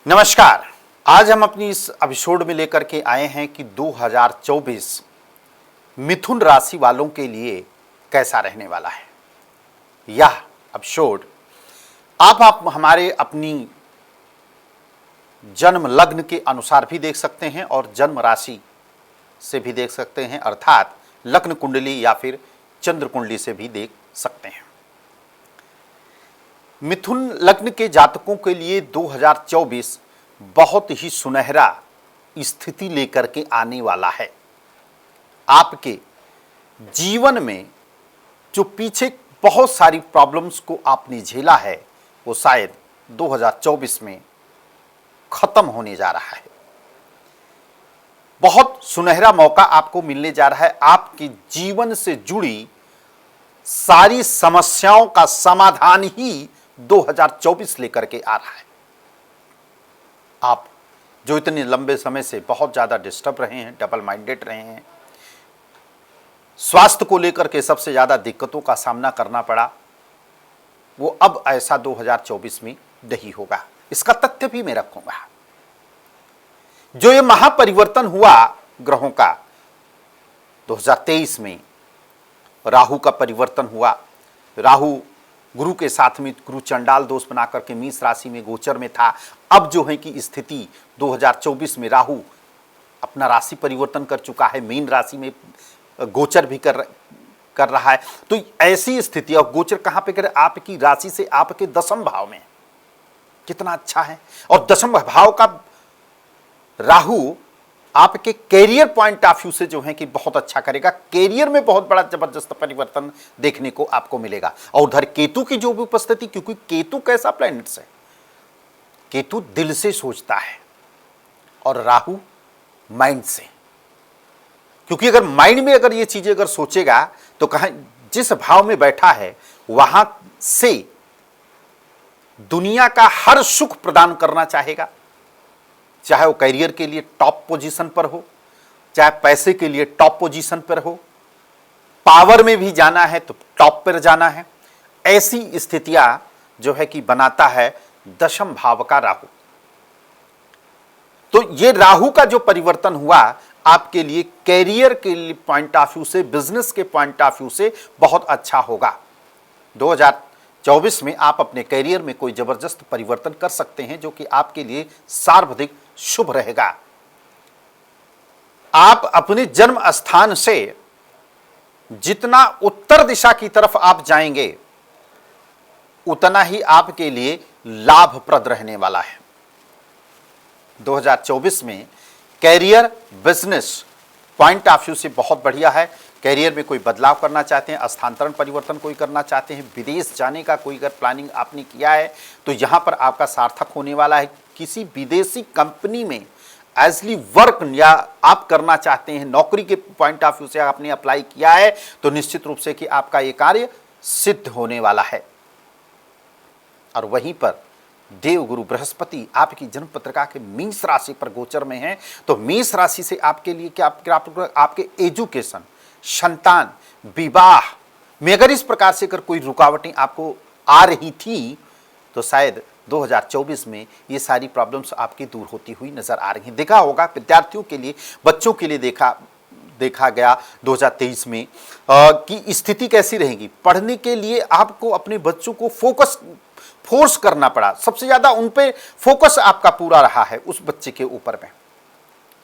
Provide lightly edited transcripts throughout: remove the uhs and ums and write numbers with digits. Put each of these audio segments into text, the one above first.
नमस्कार। आज हम अपनी इस एपिसोड में लेकर के आए हैं कि 2024 मिथुन राशि वालों के लिए कैसा रहने वाला है। यह एपिसोड आप हमारे अपनी जन्म लग्न के अनुसार भी देख सकते हैं और जन्म राशि से भी देख सकते हैं, अर्थात लग्न कुंडली या फिर चंद्र कुंडली से भी देख सकते हैं। मिथुन लग्न के जातकों के लिए 2024 बहुत ही सुनहरा स्थिति लेकर के आने वाला है। आपके जीवन में जो पीछे बहुत सारी प्रॉब्लम्स को आपने झेला है वो शायद 2024 में खत्म होने जा रहा है। बहुत सुनहरा मौका आपको मिलने जा रहा है। आपके जीवन से जुड़ी सारी समस्याओं का समाधान ही 2024 लेकर के आ रहा है। आप जो इतने लंबे समय से बहुत ज़्यादा डिस्टर्ब रहे हैं, डबल माइंडेड रहे हैं, स्वास्थ्य को लेकर के सबसे ज़्यादा दिक्कतों का सामना करना पड़ा, वो अब ऐसा 2024 में नहीं होगा। इसका तथ्य भी मैं रखूंगा। जो ये महापरिवर्तन हुआ ग्रहों का 2023 में, राहु का परिवर्तन हुआ। राहु गुरु के साथ में गुरु चंडाल दोष बना करके मेष राशि में गोचर में था। अब जो है कि स्थिति 2024 में राहु अपना राशि परिवर्तन कर चुका है, मीन राशि में गोचर भी कर रहा है। तो ऐसी स्थिति, और गोचर कहां पे करे? आपकी राशि से आपके दशम भाव में। कितना अच्छा है। और दशम भाव का राहु आपके कैरियर पॉइंट ऑफ व्यू से जो है कि बहुत अच्छा करेगा। कैरियर में बहुत बड़ा जबरदस्त परिवर्तन देखने को आपको मिलेगा। और उधर केतु की जो भी उपस्थिति, क्योंकि केतु कैसा प्लैनेट है, केतु दिल से सोचता है और राहु माइंड से। क्योंकि अगर माइंड में अगर ये चीजें अगर सोचेगा तो कहां जिस भाव में बैठा है वहां से दुनिया का हर सुख प्रदान करना चाहेगा, चाहे वो करियर के लिए टॉप पोजीशन पर हो, चाहे पैसे के लिए टॉप पोजीशन पर हो, पावर में भी जाना है तो टॉप पर जाना है। ऐसी स्थितियां जो है कि बनाता है दशम भाव का राहु। तो ये राहु का जो परिवर्तन हुआ आपके लिए कैरियर के लिए पॉइंट ऑफ व्यू से, बिजनेस के पॉइंट ऑफ व्यू से बहुत अच्छा होगा। 2024 में आप अपने कैरियर में कोई जबरदस्त परिवर्तन कर सकते हैं जो कि आपके लिए सर्वाधिक शुभ रहेगा। आप अपने जन्म स्थान से जितना उत्तर दिशा की तरफ आप जाएंगे उतना ही आपके लिए लाभप्रद रहने वाला है। 2024 में career, business point of view से बहुत बढ़िया है। कैरियर में कोई बदलाव करना चाहते हैं, स्थानांतरण परिवर्तन कोई करना चाहते हैं, विदेश जाने का कोई अगर प्लानिंग आपने किया है तो यहां पर आपका सार्थक होने वाला है। किसी विदेशी कंपनी में एजली वर्क या आप करना चाहते हैं, नौकरी के पॉइंट ऑफ व्यू से आपने अप्लाई किया है तो निश्चित रूप से कि आपका ये कार्य सिद्ध होने वाला है। और वहीं पर देवगुरु बृहस्पति आपकी जन्म पत्रिका के मेष राशि पर गोचर में है। तो मेष राशि से आपके लिए क्या आपके एजुकेशन, संतान, विवाह में अगर इस प्रकार से अगर कोई रुकावटें आपको आ रही थी तो शायद 2024 में ये सारी प्रॉब्लम्स आपकी दूर होती हुई नजर आ रही हैं। देखा होगा विद्यार्थियों के लिए, बच्चों के लिए देखा गया 2023 में कि स्थिति कैसी रहेगी। पढ़ने के लिए आपको अपने बच्चों को फोर्स करना पड़ा, सबसे ज्यादा उन पे फोकस आपका पूरा रहा है उस बच्चे के ऊपर में।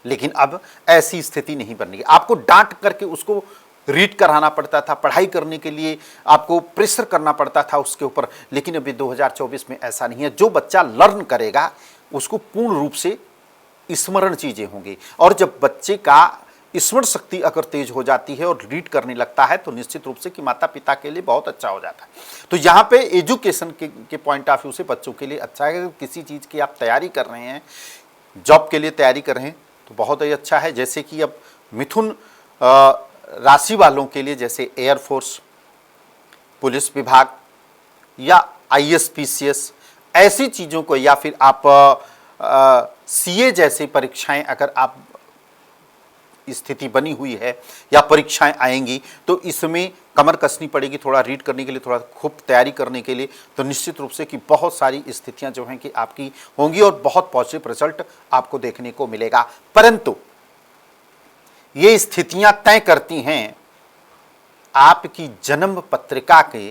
लेकिन अब ऐसी स्थिति नहीं बननी। आपको डांट करके उसको रीड कराना पड़ता था, पढ़ाई करने के लिए आपको प्रेशर करना पड़ता था उसके ऊपर। लेकिन अभी 2024 में ऐसा नहीं है। जो बच्चा लर्न करेगा उसको पूर्ण रूप से स्मरण चीजें होंगी। और जब बच्चे का स्मरण शक्ति अगर तेज हो जाती है और रीड करने लगता है तो निश्चित रूप से कि माता पिता के लिए बहुत अच्छा हो जाता है। तो यहाँ पे एजुकेशन के पॉइंट ऑफ व्यू से बच्चों के लिए अच्छा है। अगर किसी चीज़ की आप तैयारी कर रहे हैं, जॉब के लिए तैयारी कर रहे हैं तो बहुत ही अच्छा है। जैसे कि अब मिथुन राशि वालों के लिए जैसे एयरफोर्स, पुलिस विभाग या IAS PCS ऐसी चीज़ों को, या फिर आप CA जैसी परीक्षाएं अगर आप स्थिति बनी हुई है या परीक्षाएं आएंगी तो इसमें कमर कसनी पड़ेगी थोड़ा रीड करने के लिए, थोड़ा खूब तैयारी करने के लिए, तो निश्चित रूप से कि बहुत सारी स्थितियां जो हैं कि आपकी होंगी और बहुत पॉजिटिव रिजल्ट आपको देखने को मिलेगा। परंतु ये स्थितियां तय करती हैं आपकी जन्म पत्रिका के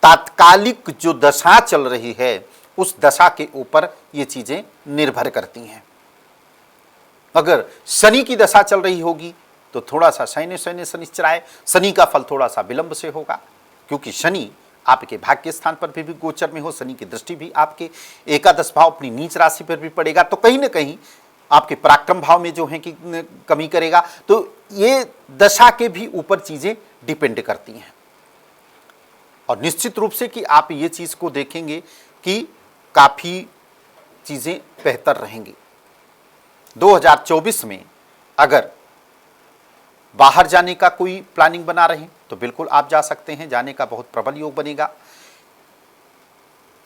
तात्कालिक जो दशा चल रही है उस दशा के ऊपर ये चीजें निर्भर करती हैं। अगर शनि की दशा चल रही होगी तो थोड़ा सा शनि शनिश्चराय, शनि का फल थोड़ा सा विलंब से होगा, क्योंकि शनि आपके भाग्य स्थान पर भी गोचर में हो, शनि की दृष्टि भी आपके एकादश भाव अपनी नीच राशि पर भी पड़ेगा, तो कहीं ना कहीं आपके पराक्रम भाव में जो है कि कमी करेगा। तो ये दशा के भी ऊपर चीजें डिपेंड करती हैं और निश्चित रूप से कि आप ये चीज को देखेंगे कि काफी चीजें बेहतर रहेंगी। 2024 में अगर बाहर जाने का कोई प्लानिंग बना रहे हैं तो बिल्कुल आप जा सकते हैं, जाने का बहुत प्रबल योग बनेगा।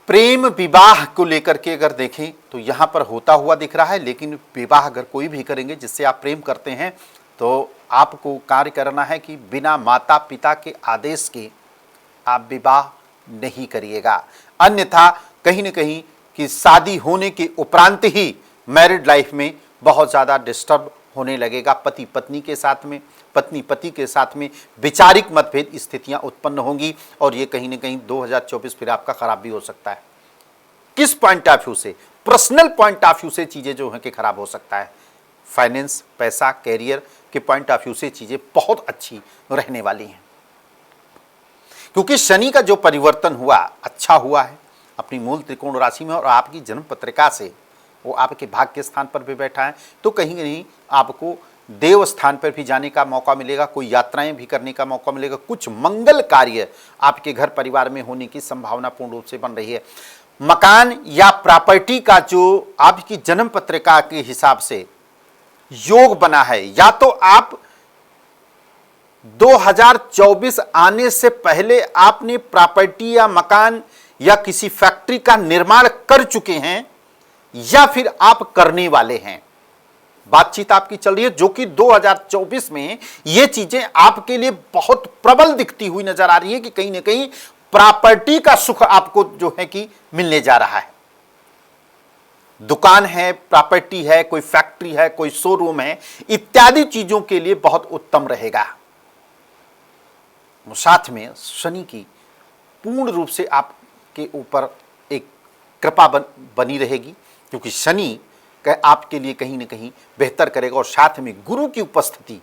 प्रेम विवाह को लेकर के अगर देखें तो यहां पर होता हुआ दिख रहा है, लेकिन विवाह अगर कोई भी करेंगे जिससे आप प्रेम करते हैं तो आपको कार्य करना है कि बिना माता पिता के आदेश के आप विवाह नहीं करिएगा, अन्यथा कहीं न कहीं कि शादी होने के उपरांत ही मैरिड लाइफ में बहुत ज़्यादा डिस्टर्ब होने लगेगा। पति पत्नी के साथ में, पत्नी पति के साथ में वैचारिक मतभेद स्थितियां उत्पन्न होंगी और ये कहीं न कहीं 2024 फिर आपका खराब भी हो सकता है। किस पॉइंट ऑफ व्यू से? पर्सनल पॉइंट ऑफ व्यू से चीज़ें जो हैं कि खराब हो सकता है। फाइनेंस, पैसा, कैरियर के पॉइंट ऑफ व्यू से चीज़ें बहुत अच्छी रहने वाली हैं, क्योंकि शनि का जो परिवर्तन हुआ अच्छा हुआ है अपनी मूल त्रिकोण राशि में और आपकी जन्म पत्रिका से वो आपके भाग्य स्थान पर भी बैठा है, तो कहीं ना कहीं आपको देव स्थान पर भी जाने का मौका मिलेगा, कोई यात्राएं भी करने का मौका मिलेगा, कुछ मंगल कार्य आपके घर परिवार में होने की संभावना पूर्ण रूप से बन रही है। मकान या प्रॉपर्टी का जो आपकी जन्म पत्रिका के हिसाब से योग बना है, या तो आप 2024 आने से पहले आपने प्रॉपर्टी या मकान या किसी फैक्ट्री का निर्माण कर चुके हैं या फिर आप करने वाले हैं। बातचीत आपकी चल रही है जो कि 2024 में ये चीजें आपके लिए बहुत प्रबल दिखती हुई नजर आ रही है कि कहीं ना कहीं प्रॉपर्टी का सुख आपको जो है कि मिलने जा रहा है। दुकान है, प्रॉपर्टी है, कोई फैक्ट्री है, कोई शोरूम है, इत्यादि चीजों के लिए बहुत उत्तम रहेगा। साथ में शनि की पूर्ण रूप से आपके ऊपर एक कृपा बनी रहेगी, क्योंकि शनि आपके लिए कहीं ना कहीं बेहतर करेगा और साथ में गुरु की उपस्थिति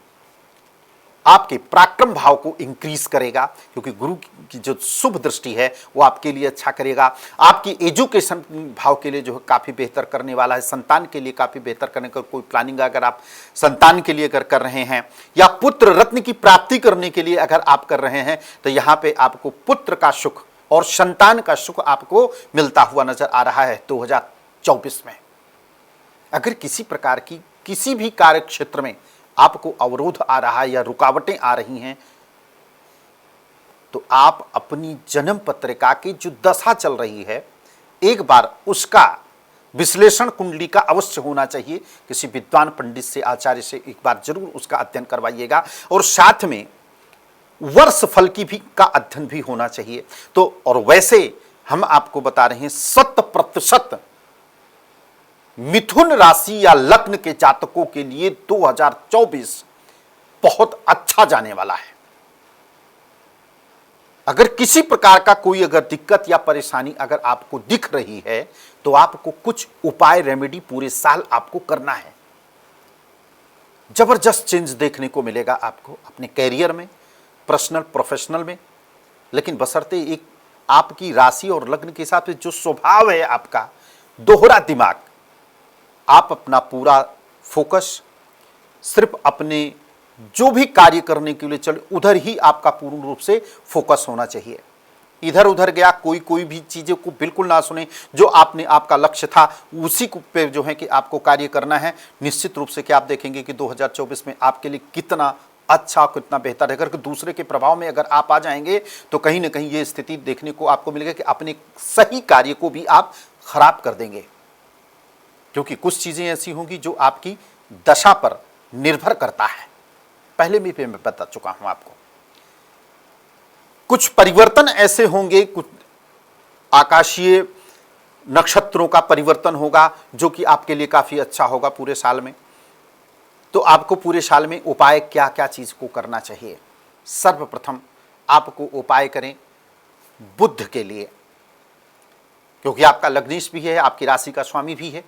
आपके पराक्रम भाव को इंक्रीज करेगा, क्योंकि गुरु की जो शुभ दृष्टि है वो आपके लिए अच्छा करेगा। आपकी एजुकेशन भाव के लिए जो है काफ़ी बेहतर करने वाला है, संतान के लिए काफ़ी बेहतर करने का कोई प्लानिंग अगर आप संतान के लिए अगर कर रहे हैं या पुत्र रत्न की प्राप्ति करने के लिए अगर आप कर रहे हैं तो यहाँ पे आपको पुत्र का सुख और संतान का सुख आपको मिलता हुआ नजर आ रहा है 2024 में। अगर किसी प्रकार की किसी भी कार्य क्षेत्र में आपको अवरोध आ रहा है या रुकावटें आ रही हैं तो आप अपनी जन्म पत्रिका की जो दशा चल रही है एक बार उसका विश्लेषण कुंडली का अवश्य होना चाहिए। किसी विद्वान पंडित से, आचार्य से एक बार जरूर उसका अध्ययन करवाइएगा और साथ में वर्ष फल की भी का अध्ययन भी होना चाहिए। तो और वैसे हम आपको बता रहे हैं 100% मिथुन राशि या लग्न के जातकों के लिए 2024 बहुत अच्छा जाने वाला है। अगर किसी प्रकार का कोई अगर दिक्कत या परेशानी अगर आपको दिख रही है तो आपको कुछ उपाय, रेमेडी पूरे साल आपको करना है। जबरदस्त चेंज देखने को मिलेगा आपको अपने कैरियर में, पर्सनल प्रोफेशनल में, लेकिन बशर्ते एक आपकी राशि और लग्न के हिसाब से जो स्वभाव है आपका दोहरा दिमाग, आप अपना पूरा फोकस सिर्फ अपने जो भी कार्य करने के लिए चले उधर ही आपका पूर्ण रूप से फोकस होना चाहिए। इधर उधर गया कोई भी चीज़ों को बिल्कुल ना सुने, जो आपने आपका लक्ष्य था उसी को पे जो है कि आपको कार्य करना है। निश्चित रूप से कि आप देखेंगे कि 2024 में आपके लिए कितना अच्छा, कितना बेहतर है। अगर दूसरे के प्रभाव में अगर आप आ जाएंगे तो कहीं ना कहीं ये स्थिति देखने को आपको मिलेगा कि अपने सही कार्य को भी आप खराब कर देंगे, क्योंकि कुछ चीज़ें ऐसी होंगी जो आपकी दशा पर निर्भर करता है। पहले भी मैं बता चुका हूं आपको। कुछ परिवर्तन ऐसे होंगे, कुछ आकाशीय नक्षत्रों का परिवर्तन होगा जो कि आपके लिए काफी अच्छा होगा पूरे साल में। तो आपको पूरे साल में उपाय क्या क्या चीज को करना चाहिए? सर्वप्रथम आपको उपाय करें बुध के लिए, क्योंकि आपका लग्नेश भी है, आपकी राशि का स्वामी भी है।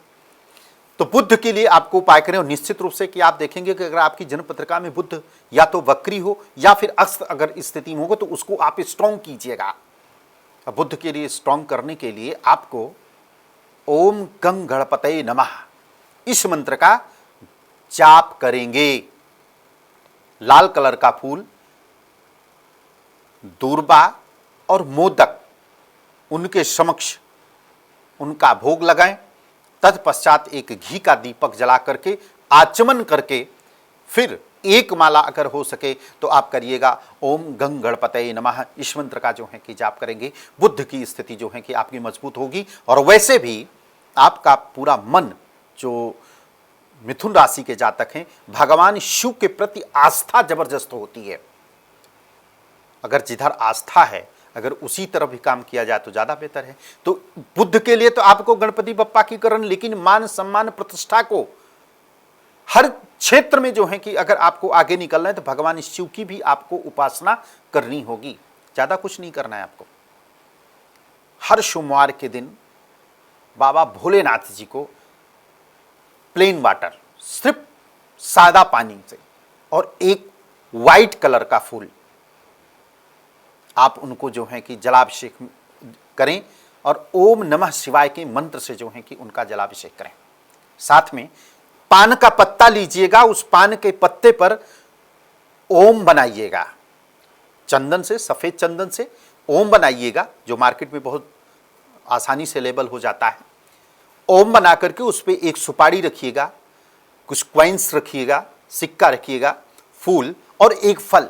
तो बुध के लिए आपको उपाय करें, और निश्चित रूप से कि आप देखेंगे कि अगर आपकी जन्म पत्रिका में बुध या तो वक्री हो या फिर अस्त अगर स्थिति में होगा तो उसको आप स्ट्रॉन्ग कीजिएगा। बुध के लिए स्ट्रॉन्ग करने के लिए आपको ओम गंग गणपतये नमः इस मंत्र का जाप करेंगे। लाल कलर का फूल, दूर्बा और मोदक उनके समक्ष उनका भोग लगाएं। तत्पश्चात एक घी का दीपक जला करके आचमन करके फिर एक माला अगर हो सके तो आप करिएगा ओम गंग गणपतये नमः इस मंत्र का जो है कि जाप करेंगे। बुद्ध की स्थिति जो है कि आपकी मजबूत होगी, और वैसे भी आपका पूरा मन, जो मिथुन राशि के जातक हैं, भगवान शिव के प्रति आस्था जबरदस्त होती है। अगर जिधर आस्था है अगर उसी तरफ भी काम किया जाए तो ज्यादा बेहतर है। तो बुद्ध के लिए तो आपको गणपति बप्पा की करण, लेकिन मान सम्मान प्रतिष्ठा को हर क्षेत्र में जो है कि अगर आपको आगे निकलना है तो भगवान शिव की भी आपको उपासना करनी होगी। ज्यादा कुछ नहीं करना है आपको। हर सोमवार के दिन बाबा भोलेनाथ जी को प्लेन वाटर, सिर्फ सादा पानी से और एक वाइट कलर का फूल, आप उनको जो है कि जलाभिषेक करें और ओम नमः शिवाय के मंत्र से जो है कि उनका जलाभिषेक करें। साथ में पान का पत्ता लीजिएगा, उस पान के पत्ते पर ओम बनाइएगा, चंदन से, सफेद चंदन से ओम बनाइएगा, जो मार्केट में बहुत आसानी से लेबल हो जाता है। ओम बना करके उस पर एक सुपारी रखिएगा, कुछ क्वाइंस रखिएगा, सिक्का रखिएगा, फूल और एक फल।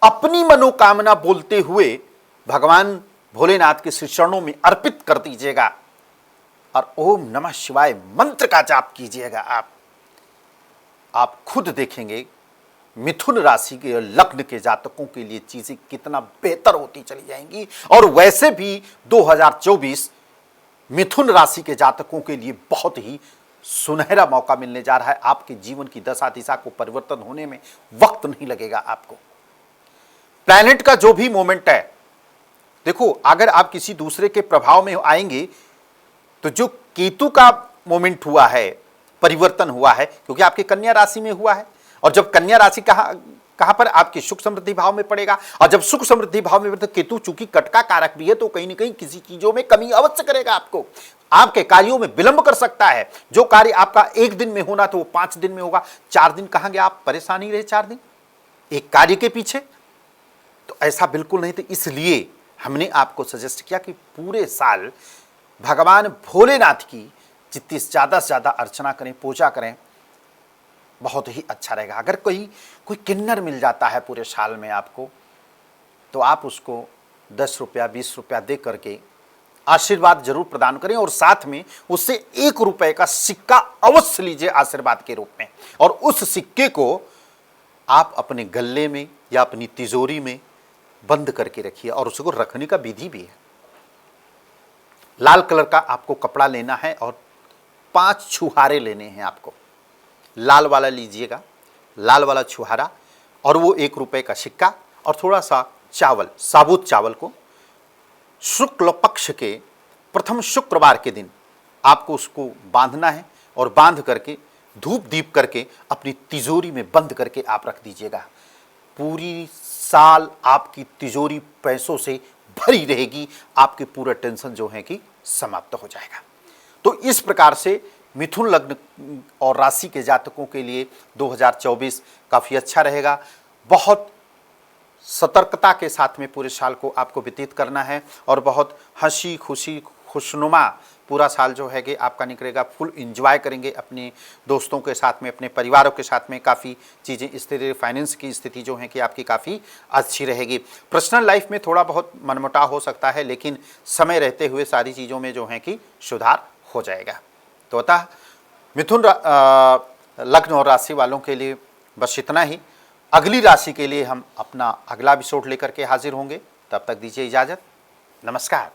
अपनी मनोकामना बोलते हुए भगवान भोलेनाथ के श्री चरणों में अर्पित कर दीजिएगा और ओम नमः शिवाय मंत्र का जाप कीजिएगा। आप खुद देखेंगे मिथुन राशि के लग्न के जातकों के लिए चीजें कितना बेहतर होती चली जाएंगी। और वैसे भी 2024 मिथुन राशि के जातकों के लिए बहुत ही सुनहरा मौका मिलने जा रहा है। आपके जीवन की दशा दिशा को परिवर्तन होने में वक्त नहीं लगेगा आपको। प्लैनेट का जो भी मोमेंट है, देखो अगर आप किसी दूसरे के प्रभाव में आएंगे तो जो केतु का मोमेंट हुआ है, परिवर्तन हुआ है, क्योंकि आपके कन्या राशि में हुआ है, और जब कन्या राशि कहां पर आपके सुख समृद्धि भाव में पड़ेगा, और जब सुख समृद्धि भाव में तो केतु चूंकि कटका कारक भी है तो कहीं ना कहीं किसी चीजों में कमी अवश्य करेगा। आपको आपके कार्यों में विलंब कर सकता है। जो कार्य आपका एक दिन में होना तो वो 5 दिन में होगा। 4 दिन कहां गए आप, परेशान ही रहे 4 दिन एक कार्य के पीछे, तो ऐसा बिल्कुल नहीं। तो इसलिए हमने आपको सजेस्ट किया कि पूरे साल भगवान भोलेनाथ की जितनी ज़्यादा से ज़्यादा अर्चना करें, पूजा करें, बहुत ही अच्छा रहेगा। अगर कोई किन्नर मिल जाता है पूरे साल में आपको, तो आप उसको 10 रुपया 20 रुपया दे करके आशीर्वाद जरूर प्रदान करें, और साथ में उससे 1 रुपए का सिक्का अवश्य लीजिए आशीर्वाद के रूप में, और उस सिक्के को आप अपने गले में या अपनी तिजोरी में बंद करके रखिए, और उसको रखने का विधि भी है। लाल कलर का आपको कपड़ा लेना है और 5 छुहारे लेने हैं आपको। लाल वाला लीजिएगा, लाल वाला छुहारा, और वो 1 रुपए का सिक्का, और थोड़ा सा चावल, साबुत चावल को शुक्ल पक्ष के प्रथम शुक्रवार के दिन आपको उसको बांधना है, और बांध करके धूप दीप करके अपनी तिजोरी में बंद करके आप रख दीजिएगा। पूरी साल आपकी तिजोरी पैसों से भरी रहेगी, आपके पूरा टेंशन जो है कि समाप्त हो जाएगा। तो इस प्रकार से मिथुन लग्न और राशि के जातकों के लिए 2024 काफ़ी अच्छा रहेगा। बहुत सतर्कता के साथ में पूरे साल को आपको व्यतीत करना है, और बहुत हंसी खुशी खुशनुमा पूरा साल जो है कि आपका निकलेगा। फुल एंजॉय करेंगे अपने दोस्तों के साथ में, अपने परिवारों के साथ में। काफ़ी चीज़ें स्थिर, फाइनेंस की स्थिति जो है कि आपकी काफ़ी अच्छी रहेगी। पर्सनल लाइफ में थोड़ा बहुत मनमुटाव हो सकता है, लेकिन समय रहते हुए सारी चीज़ों में जो है कि सुधार हो जाएगा। तो अतः मिथुन लग्न और राशि वालों के लिए बस इतना ही। अगली राशि के लिए हम अपना अगला एपिसोड लेकर के हाजिर होंगे। तब तक दीजिए इजाजत। नमस्कार।